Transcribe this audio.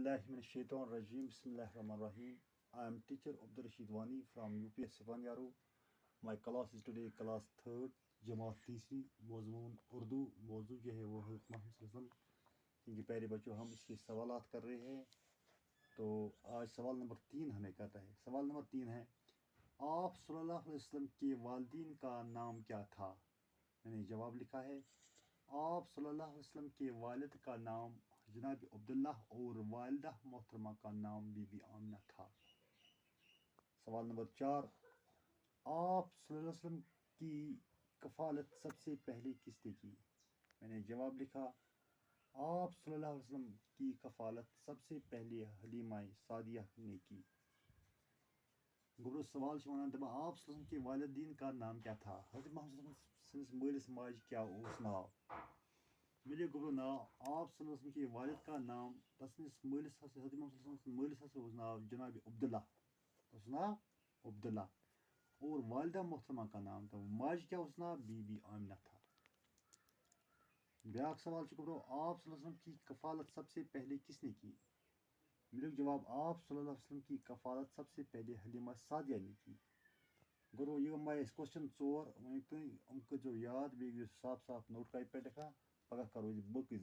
billahi minash shaitanir rajim. Bismillahirrahmanirrahim. I am teacher Abdul Rashid Wani from UPS Sifanyaru. My class is today class 3rd जमात तीसरी मौज़ून उर्दू मौजू जो है वो हज़रत मोहम्मद सल्लल्लाहु अलैहि वसल्लम क्योंकि प्यारे बच्चों हम इसके सवालात कर रहे हैं। तो आज सवाल नंबर 3 हमें करना है। सवाल नंबर 3 है, आप सल्लल्लाहु अलैहि वसल्लम के वालिदैन का नाम क्या था? मैंने जवाब लिखा है, आप सल्लल्लाहु अलैहि वसल्लम के वालिद का नाम जनाब अब्दुल्लाह और वालिदा मोहतरमा का नाम बीबी आमिना था। सवाल नंबर 4, आप सल्लल्लाहु अलैहि वसल्लम की कफ़ालत सबसे पहले किसने की? मैंने जवाब लिखा, आप सल्लल्लाहु अलैहि वसल्लम की कफ़ालत सबसे पहले हलीमा सादिया ने की। गुरु सवाल आप सल्लल्लाहु अलैहि वसल्लम के वालिदैन का नाम क्या था? हज़रत मोहम्मद सल्लल्लाहु मालिस माज क्या उस नाव मेरे गुरु नाव आप सल्लल्लाहु अलैहि वसल्लम के वालिद का नाम तसनिस मालिस हज़रत मोहम्मद सल्लल्लाहु अलैहि वसल्लम मालिस उस नाव जनाब अब्दुल्ला उस नाव अब्दुल्ला और वालिदा मोहतरमा का नाम था माज क्या उस नाव बीबी आमिना था। ब्याक सवाल गुरु आप सल्लल्लाहु अलैहि वसल्लम की कफ़ालत सबसे पहले किसने की? मेरे जवाब आप सल्लल्लाहु अलैहि वसल्लम की कफ़ालत सबसे पहले हलीमा सादिया ने की। गुरु ये मैं क्वेश्चन 4 वन तुम जो याद बे साफ साफ नोट कर पे लिखा पगह करो बक